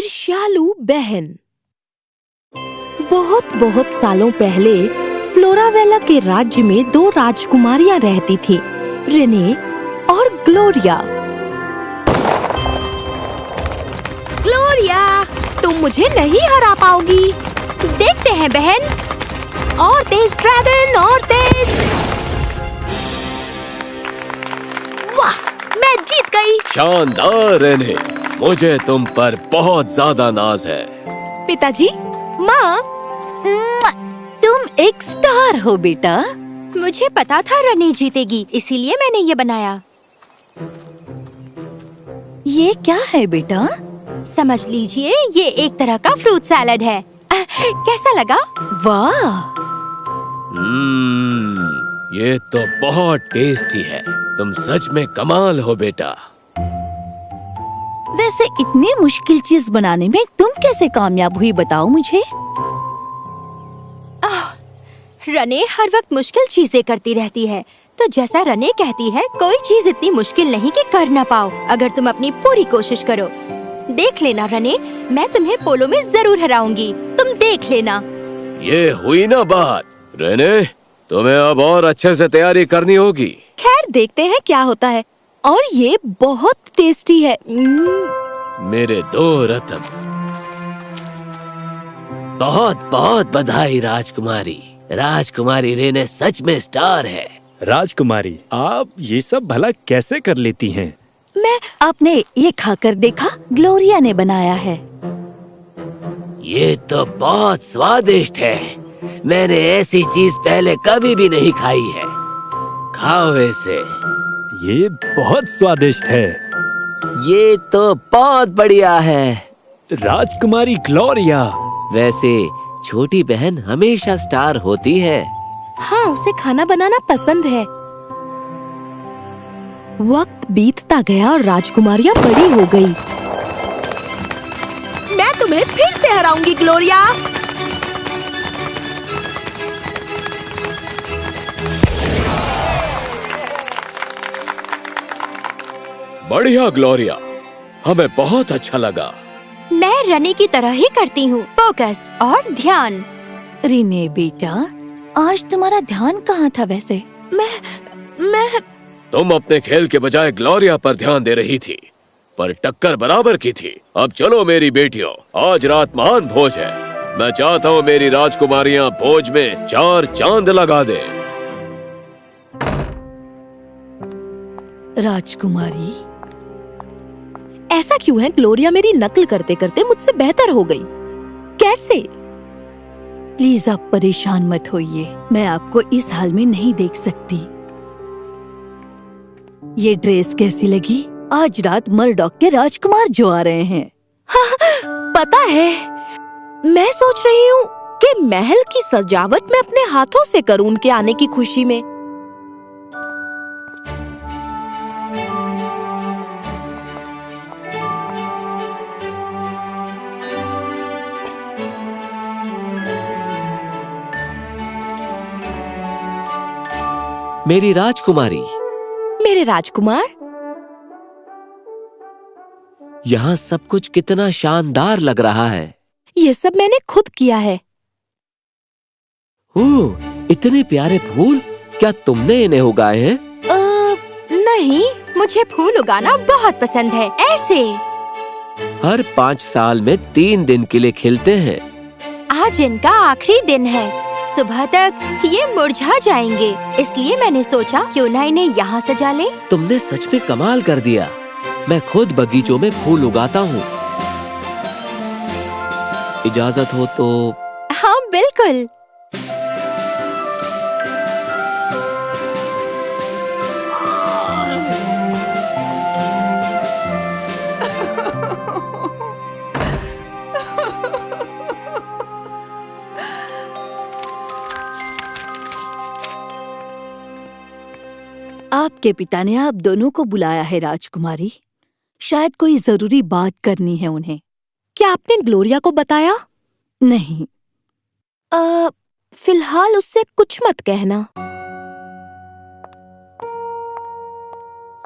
ईर्ष्यालु बहन। बहुत बहुत सालों पहले फ्लोरावेला के राज्य में दो राजकुमारियां रहती थीं, रेने और ग्लोरिया। ग्लोरिया, तुम मुझे नहीं हरा पाओगी। देखते हैं बहन। और तेज ड्रैगन, और तेज। वाह, मैं जीत गई। शानदार रेने, मुझे तुम पर बहुत ज्यादा नाज है। पिताजी, माँ, तुम एक स्टार हो बेटा। मुझे पता था रनी जीतेगी, इसीलिए मैंने ये बनाया। ये क्या है बेटा? समझ लीजिए, ये एक तरह का फ्रूट सैलेड है। कैसा लगा? वाह, ये तो बहुत टेस्टी है। तुम सच में कमाल हो बेटा। वैसे इतनी मुश्किल चीज बनाने में तुम कैसे कामयाब हुई, बताओ मुझे। रने हर वक्त मुश्किल चीजें करती रहती है, तो जैसा रने कहती है, कोई चीज इतनी मुश्किल नहीं कि कर ना पाओ, अगर तुम अपनी पूरी कोशिश करो। देख लेना रने, मैं तुम्हें पोलो में जरूर हराऊंगी, तुम देख लेना। ये हुई ना बात। रेने, तुम्हें अब और अच्छे से तैयारी करनी होगी। खैर देखते हैं क्या होता है। और ये बहुत टेस्टी है। मेरे दो रत्न। बहुत बहुत बधाई राजकुमारी। राजकुमारी रेने सच में स्टार है। राजकुमारी, आप ये सब भला कैसे कर लेती हैं? आपने ये खाकर देखा? ग्लोरिया ने बनाया है। ये तो बहुत स्वादिष्ट है। मैंने ऐसी चीज पहले कभी भी नहीं खाई है। खाओ इसे। ये बहुत स्वादिष्ट है। ये तो बहुत बढ़िया है। राजकुमारी ग्लोरिया। वैसे छोटी बहन हमेशा स्टार होती है। हाँ, उसे खाना बनाना पसंद है। वक्त बीतता गया और राजकुमारियां बड़ी हो गई। मैं तुम्हें फिर से हराऊंगी ग्लोरिया। बढ़िया ग्लोरिया, हमें बहुत अच्छा लगा। मैं रने की तरह ही करती हूँ, फोकस और ध्यान। रिने बेटा, आज तुम्हारा ध्यान कहाँ था वैसे? मैं तुम अपने खेल के बजाय ग्लोरिया पर ध्यान दे रही थी, पर टक्कर बराबर की थी। अब चलो मेरी बेटियों, आज रात महान भोज है। मैं चाहता हूँ मेरी राजकुमारियाँ भोज में 4 चांद लगा दे। राजकुमारी, ऐसा क्यों है? ग्लोरिया मेरी नकल करते करते मुझसे बेहतर हो गई। कैसे? प्लीज आप परेशान मत होइए, मैं आपको इस हाल में नहीं देख सकती। ये ड्रेस कैसी लगी? आज रात मर्डॉक के राजकुमार जो आ रहे हैं। हाँ, पता है, मैं सोच रही हूँ कि महल की सजावट मैं अपने हाथों से करूँ उनके आने की खुशी में। मेरी राजकुमारी, मेरे राजकुमार, यहाँ सब कुछ कितना शानदार लग रहा है। ये सब मैंने खुद किया है। इतने प्यारे फूल, क्या तुमने इन्हें उगाए हैं? नहीं, मुझे फूल उगाना बहुत पसंद है। ऐसे हर 5 साल में 3 दिन के लिए खिलते हैं। आज इनका आखिरी दिन है, सुबह तक ये मुरझा जाएंगे, इसलिए मैंने सोचा क्यों ना इन्हें यहाँ सजा ले। तुमने सच में कमाल कर दिया। मैं खुद बगीचों में फूल उगाता हूँ। इजाजत हो तो? हाँ बिल्कुल। आपके पिता ने आप दोनों को बुलाया है राजकुमारी। शायद कोई जरूरी बात करनी है उन्हें। क्या आपने ग्लोरिया को बताया? नहीं। फिलहाल उससे कुछ मत कहना।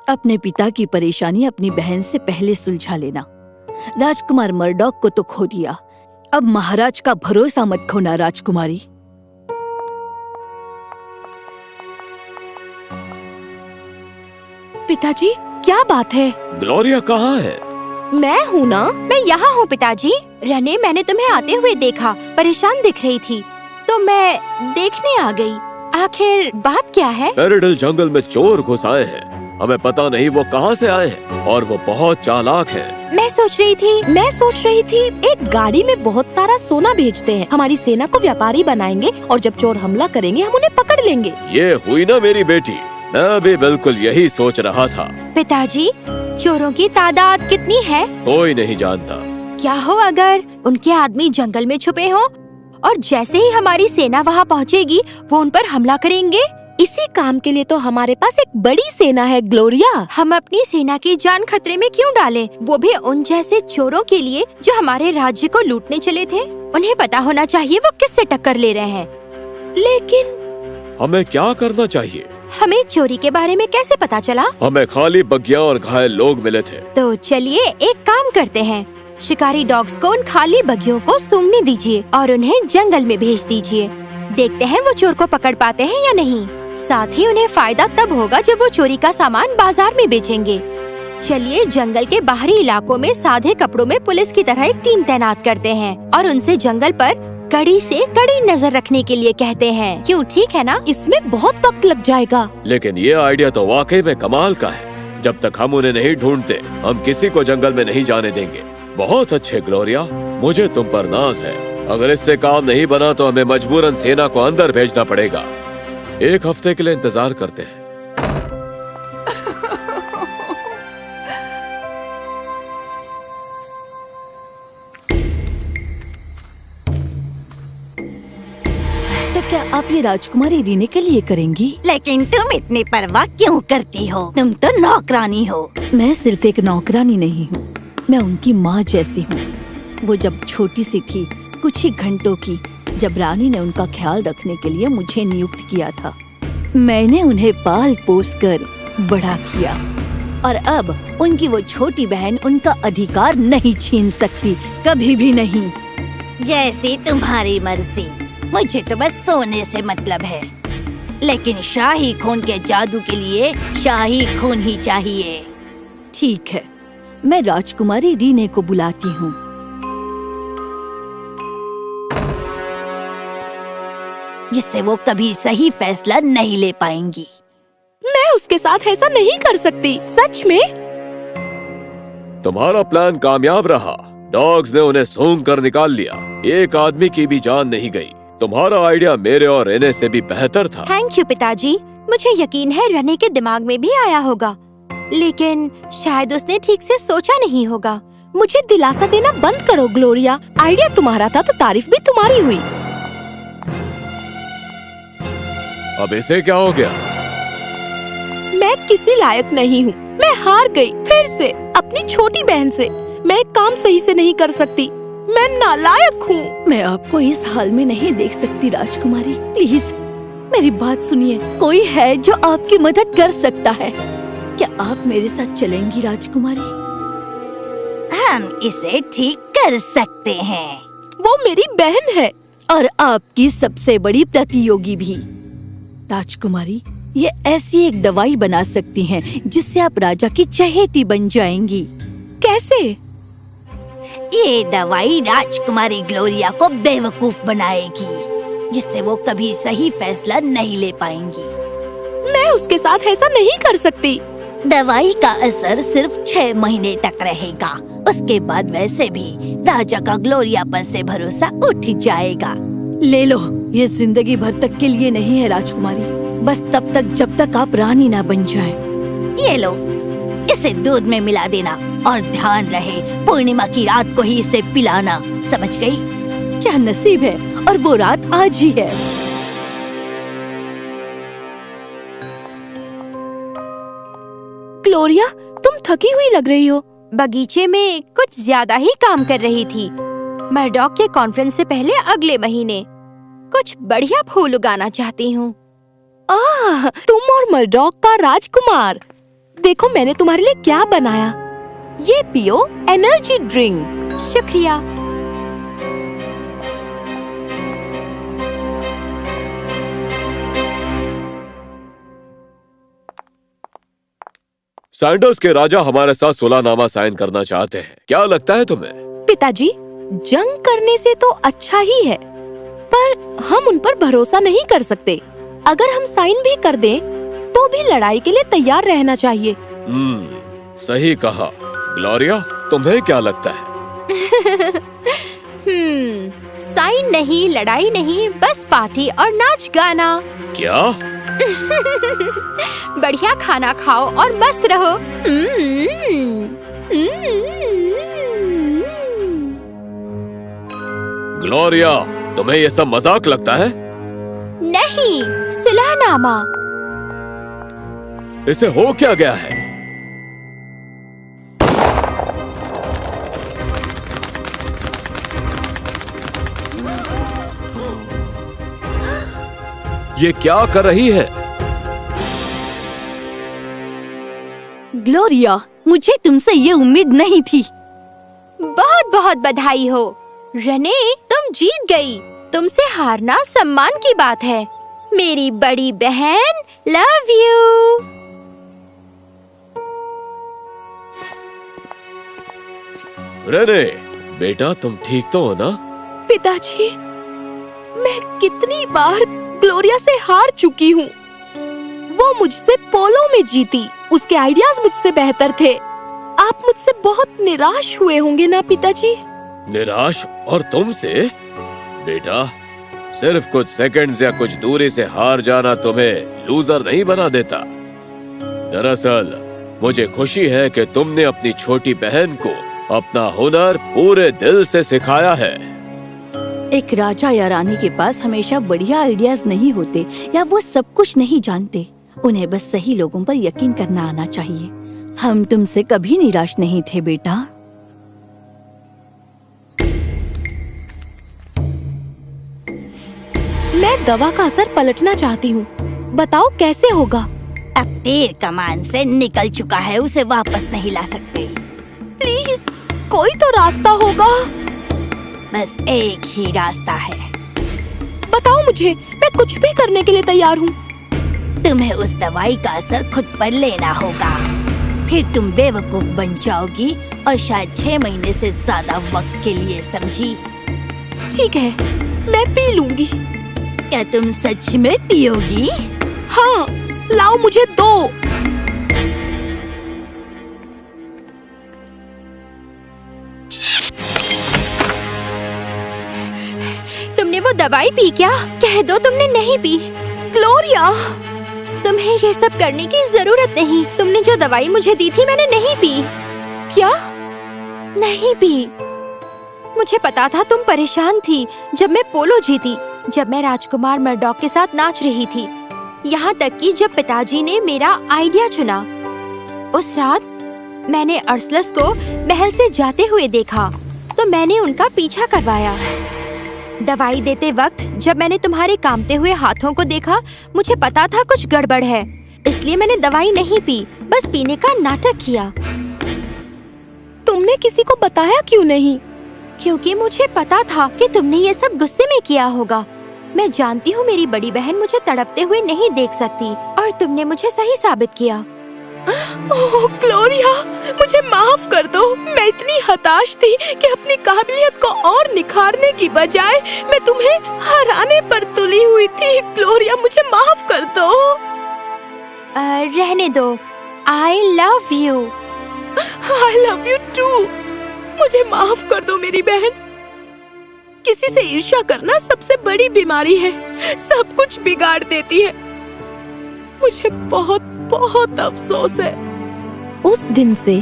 अपने पिता की परेशानी अपनी बहन से पहले सुलझा लेना। राजकुमार मर्डॉक को तो खो दिया, अब महाराज का भरोसा मत खोना राजकुमारी। पिताजी, क्या बात है? ग्लोरिया कहाँ है? मैं हूँ ना। मैं यहाँ हूँ पिताजी। रने, मैंने तुम्हें आते हुए देखा, परेशान दिख रही थी तो मैं देखने आ गई। आखिर बात क्या है? पेरिडल जंगल में चोर घुस आए हैं। हमें पता नहीं वो कहाँ से आए हैं और वो बहुत चालाक हैं। मैं सोच रही थी एक गाड़ी में बहुत सारा सोना भेजते हैं, हमारी सेना को व्यापारी बनाएंगे और जब चोर हमला करेंगे हम उन्हें पकड़ लेंगे। ये हुई ना मेरी बेटी, मैं भी बिल्कुल यही सोच रहा था। पिताजी, चोरों की तादाद कितनी है? कोई नहीं जानता। क्या हो अगर उनके आदमी जंगल में छुपे हों और जैसे ही हमारी सेना वहाँ पहुँचेगी वो उन पर हमला करेंगे? इसी काम के लिए तो हमारे पास एक बड़ी सेना है ग्लोरिया। हम अपनी सेना की जान खतरे में क्यों डालें? वो भी उन जैसे चोरों के लिए जो हमारे राज्य को लूटने चले थे। उन्हें पता होना चाहिए वो किससे टक्कर ले रहे हैं। लेकिन हमें क्या करना चाहिए? हमें चोरी के बारे में कैसे पता चला? हमें खाली बग्गियां और घायल लोग मिले थे। तो चलिए एक काम करते हैं, शिकारी डॉग्स को उन खाली बग्गियों को सूंघने दीजिए और उन्हें जंगल में भेज दीजिए। देखते हैं वो चोर को पकड़ पाते हैं या नहीं। साथ ही उन्हें फायदा तब होगा जब वो चोरी का सामान बाजार में बेचेंगे। चलिए जंगल के बाहरी इलाकों में सादे कपड़ों में पुलिस की तरह एक टीम तैनात करते हैं और उनसे जंगल पर कड़ी से कड़ी नजर रखने के लिए कहते हैं। क्यों, ठीक है ना? इसमें बहुत वक्त लग जाएगा। लेकिन ये आइडिया तो वाकई में कमाल का है। जब तक हम उन्हें नहीं ढूंढते हम किसी को जंगल में नहीं जाने देंगे। बहुत अच्छे ग्लोरिया, मुझे तुम पर नाज है। अगर इससे काम नहीं बना तो हमें मजबूरन सेना को अंदर भेजना पड़ेगा। एक हफ्ते के लिए इंतजार करते हैं। तो क्या आप ये राजकुमारी रीने के लिए करेंगी? लेकिन तुम इतनी परवाह क्यों करती हो? तुम तो नौकरानी हो। मैं सिर्फ एक नौकरानी नहीं हूँ, मैं उनकी माँ जैसी हूँ। वो जब छोटी सी थी, कुछ ही घंटों की, जब रानी ने उनका ख्याल रखने के लिए मुझे नियुक्त किया था, मैंने उन्हें पाल पोस कर बड़ा किया और अब उनकी वो छोटी बहन उनका अधिकार नहीं छीन सकती, कभी भी नहीं। जैसी तुम्हारी मर्जी, मुझे तो बस सोने से मतलब है। लेकिन शाही खून के जादू के लिए शाही खून ही चाहिए। ठीक है, मैं राजकुमारी रीने को बुलाती हूँ। जिससे वो कभी सही फैसला नहीं ले पाएंगी। मैं उसके साथ ऐसा नहीं कर सकती, सच में। तुम्हारा प्लान कामयाब रहा। डॉग्स ने उन्हें सूंघ कर निकाल लिया। एक आदमी की भी जान नहीं गई। तुम्हारा आइडिया मेरे और रेने से भी बेहतर था। थैंक यू पिताजी। मुझे यकीन है रने के दिमाग में भी आया होगा, लेकिन शायद उसने ठीक से सोचा नहीं होगा। मुझे दिलासा देना बंद करो ग्लोरिया। आइडिया तुम्हारा था तो तारीफ भी तुम्हारी हुई। अब इसे क्या हो गया? मैं किसी लायक नहीं हूँ। मैं हार गई फिर से अपनी छोटी बहन से। मैं काम सही से नहीं कर सकती। मैं नालायक हूँ। मैं आपको इस हाल में नहीं देख सकती राजकुमारी, प्लीज मेरी बात सुनिए। कोई है जो आपकी मदद कर सकता है। क्या आप मेरे साथ चलेंगी राजकुमारी? हम इसे ठीक कर सकते हैं। वो मेरी बहन है और आपकी सबसे बड़ी प्रतियोगी भी। राजकुमारी, ये ऐसी एक दवाई बना सकती हैं जिससे आप राजा की चहेती बन जाएंगी। कैसे? ये दवाई राजकुमारी ग्लोरिया को बेवकूफ बनाएगी, जिससे वो कभी सही फैसला नहीं ले पाएंगी। मैं उसके साथ ऐसा नहीं कर सकती। दवाई का असर सिर्फ 6 महीने तक रहेगा। उसके बाद वैसे भी राजा का ग्लोरिया पर से भरोसा उठ जाएगा। ले लो, ये जिंदगी भर तक के लिए नहीं है राजकुमारी, बस तब तक जब तक आप रानी ना बन जाएं। ये लो, इसे दूध में मिला देना और ध्यान रहे पूर्णिमा की रात को ही इसे पिलाना, समझ गई? क्या नसीब है, और वो रात आज ही है। ग्लोरिया, तुम थकी हुई लग रही हो। बगीचे में कुछ ज्यादा ही काम कर रही थी। मर्डॉक के कॉन्फ्रेंस से पहले अगले महीने कुछ बढ़िया फूल उगाना चाहती हूँ। तुम और मर्डॉक का राजकुमार। देखो मैंने तुम्हारे लिए क्या बनाया। ये पियो एनर्जी ड्रिंक। शुक्रिया। सैंडर्स के राजा हमारे साथ सुलहनामा साइन करना चाहते हैं। क्या लगता है तुम्हें? पिताजी, जंग करने से तो अच्छा ही है, पर हम उन पर भरोसा नहीं कर सकते। अगर हम साइन भी कर दें, तो भी लड़ाई के लिए तैयार रहना चाहिए। सही कहा। ग्लोरिया, तुम्हें क्या लगता है? साइन नहीं, लड़ाई नहीं, बस पार्टी और नाच गाना। क्या? बढ़िया खाना खाओ और मस्त रहो। ग्लोरिया, तुम्हें ये सब मजाक लगता है? नहीं, सुलहनामा। इसे हो क्या गया है? ये क्या कर रही है? ग्लोरिया, मुझे तुमसे ये उम्मीद नहीं थी। बहुत बहुत बधाई हो रने, तुम जीत गई। तुमसे हारना सम्मान की बात है। मेरी बड़ी बहन, लव यू। रेने, बेटा तुम ठीक तो हो ना? पिताजी, मैं कितनी बार ग्लोरिया से हार चुकी हूँ। वो मुझसे पोलो में जीती, उसके आइडियाज मुझसे बेहतर थे। आप मुझसे बहुत निराश हुए होंगे ना पिताजी? निराश? और तुमसे? बेटा, सिर्फ कुछ सेकंड्स या कुछ दूरी से हार जाना तुम्हें लूजर नहीं बना देता। दरअसल मुझे खुशी है कि तुमने अपनी छोटी बहन को अपना हुनर पूरे दिल से सिखाया है। एक राजा या रानी के पास हमेशा बढ़िया आइडियाज नहीं होते, या वो सब कुछ नहीं जानते। उन्हें बस सही लोगों पर यकीन करना आना चाहिए। हम तुमसे कभी निराश नहीं थे बेटा। मैं दवा का असर पलटना चाहती हूँ, बताओ कैसे होगा? अब तीर कमान से निकल चुका है, उसे वापस नहीं ला सकते। प्लीज, कोई तो रास्ता होगा। बस एक ही रास्ता है। बताओ मुझे, मैं कुछ भी करने के लिए तैयार हूँ। तुम्हें उस दवाई का असर खुद पर लेना होगा, फिर तुम बेवकूफ बन जाओगी और शायद 6 महीने से ज्यादा वक्त के लिए, समझी? ठीक है, मैं पी लूंगी। क्या तुम सच में पियोगी? हाँ, लाओ मुझे दो। तुमने वो दवाई पी क्या? कह दो तुमने नहीं पी। ग्लोरिया, तुम्हें ये सब करने की जरूरत नहीं। तुमने जो दवाई मुझे दी थी मैंने नहीं पी। क्या? नहीं पी। मुझे पता था तुम परेशान थी जब मैं पोलो जीती, जब मैं राजकुमार मर्डॉक के साथ नाच रही थी, यहाँ तक कि जब पिताजी ने मेरा आइडिया चुना। उस रात मैंने अर्सलस को महल से जाते हुए देखा, तो मैंने उनका पीछा करवाया। दवाई देते वक्त जब मैंने तुम्हारे कांपते हुए हाथों को देखा, मुझे पता था कुछ गड़बड़ है, इसलिए मैंने दवाई नहीं पी, बस पीने का नाटक किया। तुमने किसी को बताया क्यों नहीं? क्योंकि मुझे पता था कि तुमने ये सब गुस्से में किया होगा। मैं जानती हूँ मेरी बड़ी बहन मुझे तड़पते हुए नहीं देख सकती, और तुमने मुझे सही साबित किया। ओह ग्लोरिया, मुझे माफ कर दो। मैं इतनी हताश थी कि अपनी काबिलियत को और निखारने की बजाय मैं तुम्हें हराने पर तुली हुई थी। ग्लोरिया, मुझे माफ कर दो। रहने दो। I love you। I love you too। मुझे माफ कर दो मेरी बहन। किसी से ईर्ष्या करना सबसे बड़ी बीमारी है, सब कुछ बिगाड़ देती है। मुझे बहुत बहुत अफसोस है। उस दिन से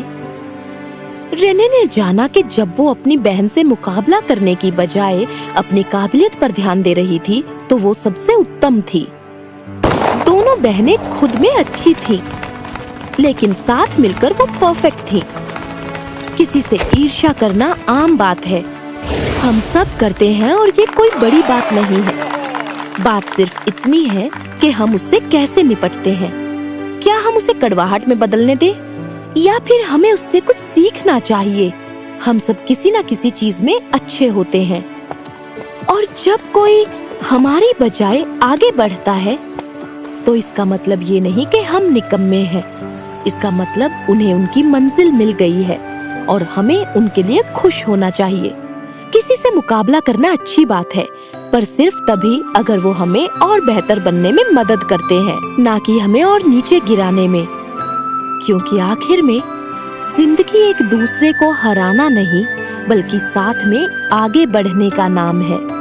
रेने ने जाना कि जब वो अपनी बहन से मुकाबला करने की बजाय अपनी काबिलियत पर ध्यान दे रही थी, तो वो सबसे उत्तम थी। दोनों बहनें खुद में अच्छी थीं, लेकिन साथ मिलकर वो परफेक्ट थीं। किसी से ईर्ष्या करना आम बात है, हम सब करते हैं और ये कोई बड़ी बात नहीं है। बात सिर्फ इतनी है कि हम उससे कैसे निपटते हैं। क्या हम उसे कड़वाहट में बदलने दें या फिर हमें उससे कुछ सीखना चाहिए। हम सब किसी न किसी चीज में अच्छे होते हैं, और जब कोई हमारी बजाय आगे बढ़ता है तो इसका मतलब ये नहीं कि हम निकम्मे हैं। इसका मतलब उन्हें उनकी मंजिल मिल गई है और हमें उनके लिए खुश होना चाहिए। किसी से मुकाबला करना अच्छी बात है, पर सिर्फ तभी अगर वो हमें और बेहतर बनने में मदद करते हैं, ना कि हमें और नीचे गिराने में। क्योंकि आखिर में जिंदगी एक दूसरे को हराना नहीं, बल्कि साथ में आगे बढ़ने का नाम है।